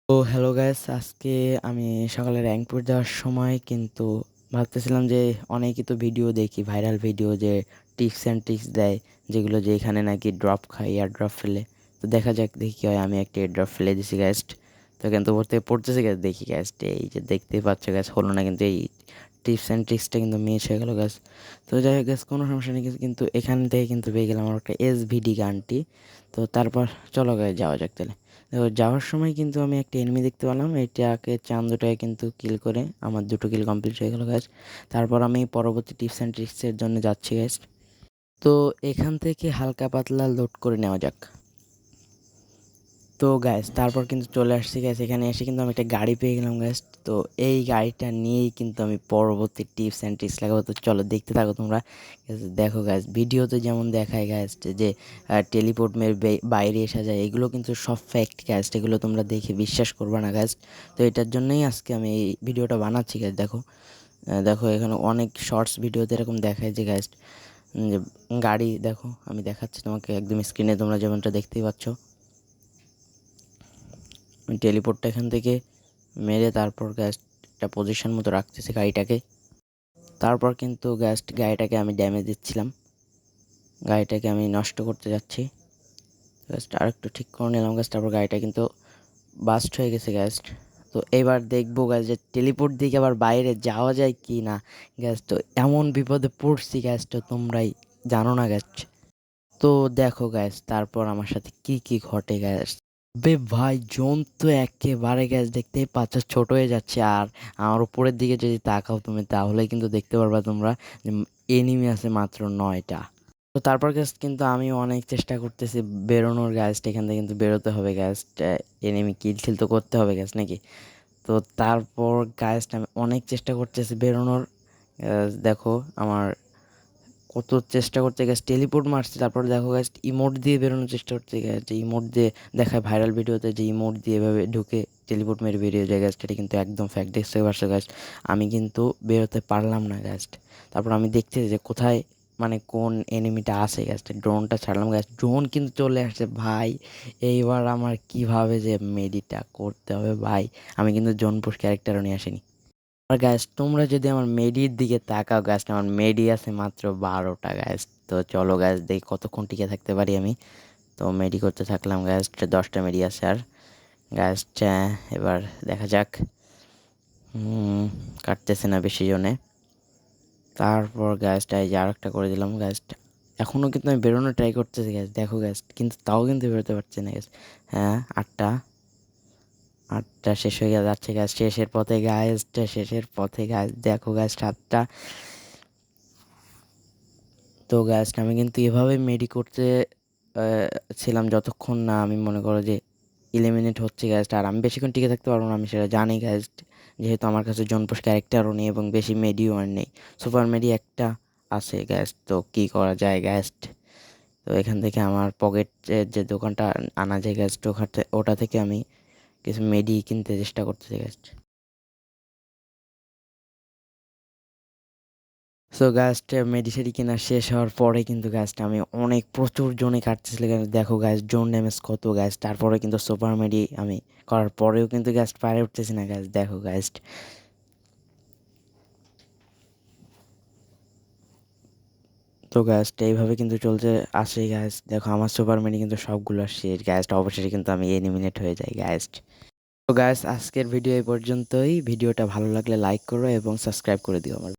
তো hello guys, আজকে আমি সকালে র্যাঙ্কপুর যাওয়ার সময় কিন্তু ভাবতেছিলাম যে অনেকই তো ভিডিও দেখি, ভাইরাল ভিডিও যে টিপস অ্যান্ড ট্রিক্স দেয়, যেগুলো যে এখানে নাকি ড্রপ খাই আর ড্রপ ফেলে। তো দেখা যাক দেখি কি হয়। আমি একটা ড্রপ ফেলে দিছি গ্যাস্ট। তো কিন্তু ওর থেকে পড়তেছে গ্যাস, দেখি গ্যাস্ট এই যে দেখতেই পাচ্ছ গ্যাস, হলো না কিন্তু এই টিপস অ্যান্ড ট্রিক্সটা কিন্তু মিস হয়ে গেলো গ্যাস। তো যাই হোক গ্যাস, কোনো সমস্যা নেই, কিন্তু এখান থেকে কিন্তু পেয়ে গেলাম আমার একটা SVD গানটি। তো তারপর চলো গায়ে যাওয়া যাক তাহলে। তো যাওয়ার সময় কিন্তু আমি একটা এনিমি দেখতে পেলাম, এটাকে চান্দুটাকে কিন্তু কিল করে আমার 2টো কিল কমপ্লিট হয়ে গেল গাইস। তারপর আমি পরবর্তী টিপস অ্যান্ড ট্রিক্সের জন্য যাচ্ছি গাইস। তো এখান থেকে হালকা পাতলা লোড করে নেওয়া যাক। তো গ্যাস তারপর কিন্তু চলে আসছি গ্যাস, এখানে এসে কিন্তু আমি একটা গাড়ি পেয়ে গেলাম গ্যাস। তো এই গাড়িটা নিয়েই কিন্তু আমি পরবর্তী টিপস অ্যান্ড ট্রিক্স লাগাবো। তো চলো দেখতে থাকো তোমরা। দেখো গ্যাস, ভিডিওতে যেমন দেখায় গ্যাস যে টেলিপোর্ট মেরে বাইরে এসে যায়, এগুলো কিন্তু সব ফ্যাক্ট গ্যাস, এগুলো তোমরা দেখে বিশ্বাস করবে না গ্যাস। তো এটার জন্যই আজকে আমি এই ভিডিওটা বানাচ্ছি গ্যাস। দেখো দেখো এখানে অনেক শর্টস ভিডিওতে এরকম দেখায় যে গ্যাস, যে গাড়ি দেখো, আমি দেখাচ্ছি তোমাকে একদম স্ক্রিনে, তোমরা যেমনটা দেখতেই পাচ্ছ। আমি টেলিপোর্টটা এখান থেকে মেরে তারপর গ্যাস একটা পজিশন মতো রাখতেছি গাড়িটাকে। তারপর কিন্তু গাড়িটাকে আমি ড্যামেজ দিচ্ছিলাম, গাড়িটাকে আমি নষ্ট করতে যাচ্ছি। গ্যাসটা আর একটু ঠিক করে নিলাম গ্যাস, তারপর গাড়িটা কিন্তু বাস্ট হয়ে গেছে গ্যাস। তো এবার দেখবো গ্যাস যে টেলিপোর্ট দিকে আবার বাইরে যাওয়া যায় কি না গ্যাস। তো এমন বিপদে পড়ছি গ্যাস, তো তোমরাই জানো না গ্যাস। তো দেখো গ্যাস তারপর আমার সাথে কি কি ঘটে গ্যাস। ভাই জোন তো একেবারে গ্যাস দেখতেই পাচ্ছ ছোট হয়ে যাচ্ছে। আর আমার উপরের দিকে যদি তাকাও তুমি, তাহলে কিন্তু দেখতে পারবা তোমরা যে এনিমি আছে মাত্র 9টা। তো তারপর গ্যাস কিন্তু আমি অনেক চেষ্টা করতেছি বেরোনোর গ্যাস, এখান থেকে কিন্তু বেরোতে হবে গ্যাস, এনিমি কিল টিল তো করতে হবে গ্যাস নাকি। তো তারপর গ্যাস আমি অনেক চেষ্টা করতেছি বেরোনোর। দেখো আমার কত চেষ্টা করতে গেছে, টেলিপোর্ট মারছে, তারপর দেখো গাছ ইমোট দিয়ে বেরোনোর চেষ্টা করতে গেছে, ইমোট দিয়ে দেখায় ভাইরাল ভিডিওতে যে ইমোট দিয়ে এভাবে ঢুকে টেলিপোর্ট মেরে বেরিয়ে যায় গাছটা, এটা কিন্তু একদম ফ্যাক্ট দেখতে পারছো গাছ। আমি কিন্তু বেরোতে পারলাম না গাছটা। তারপর আমি দেখতে যে কোথায় মানে কোন এনিমিটা আসে গাছটা, ড্রোনটা ছাড়লাম গাছ, ড্রোন কিন্তু চলে আসছে ভাই। এইবার আমার কিভাবে যে মেডিটা করতে হবে ভাই। আমি কিন্তু জোনপুর ক্যারেক্টারও নিয়ে আসিনি। আর গ্যাস তোমরা যদি আমার মেডির দিকে তাকাও গ্যাস, আমার মেডি আছে মাত্র 12টা গ্যাস। তো চলো গ্যাস দেখি কতক্ষণ টিকে থাকতে পারি আমি। তো মেডি করতে থাকলাম গ্যাস, 10টা মেডি আছে আর গ্যাস। এবার দেখা যাক। কাটতেছে না বেশি জনে। তারপর গ্যাসটা এই যে আর একটা করে দিলাম গ্যাসটা। এখনও কিন্তু আমি বেরোনো ট্রাই করতেছি গ্যাস, দেখো গ্যাস, কিন্তু তাও কিন্তু বেরোতে পারছি না গ্যাস। হ্যাঁ 8টা, 8টা শেষ হয়ে যাচ্ছে গ্যাস, শেষের পথে গ্যাসটা, শেষের পথে গ্যাস, দেখো গ্যাস 7টা। তো গ্যাস আমি কিন্তু এভাবে মেডি করতে ছিলাম যতক্ষণ না আমি মনে করো যে ইলিমিনেট হচ্ছে গ্যাস। আর আমি বেশিক্ষণ টিকে থাকতে পারবো না, আমি সেটা জানি গ্যাস, যেহেতু আমার কাছে জনপোষ ক্যারেক্টারও নেই এবং বেশি মেডিও আর নেই, সুপার মেডি একটা আছে গ্যাস। তো কী করা যায় গ্যাস। তো এখান থেকে আমার পকেটের যে দোকানটা আনা যায় গ্যাস, ওটা থেকে আমি কিছু মেডি কিনতে চেষ্টা করতেছি গ্যাস। সো গাছটা মেডিসিন কেনা শেষ হওয়ার পরে কিন্তু গাছটা আমি অনেক প্রচুর জোনে কাটতেছিল। দেখো গাছ জোন ড্যামেজ কত গাছ, তারপরে কিন্তু সুপার মেডি আমি করার পরেও কিন্তু গাছ পারে উঠতেছি না গাছ, দেখো গাছ। তো গাছটা এইভাবে কিন্তু চলতে আসে গাছ, দেখো আমার সুপার মেডি কিন্তু সবগুলো শেষ গাছটা, অবশেষে কিন্তু আমি এলিমিনেট হয়ে যাই গাছ। তো গাছ আজকের ভিডিও এই পর্যন্তই। ভিডিওটা ভালো লাগলে লাইক করো এবং সাবস্ক্রাইব করে দিও আমার।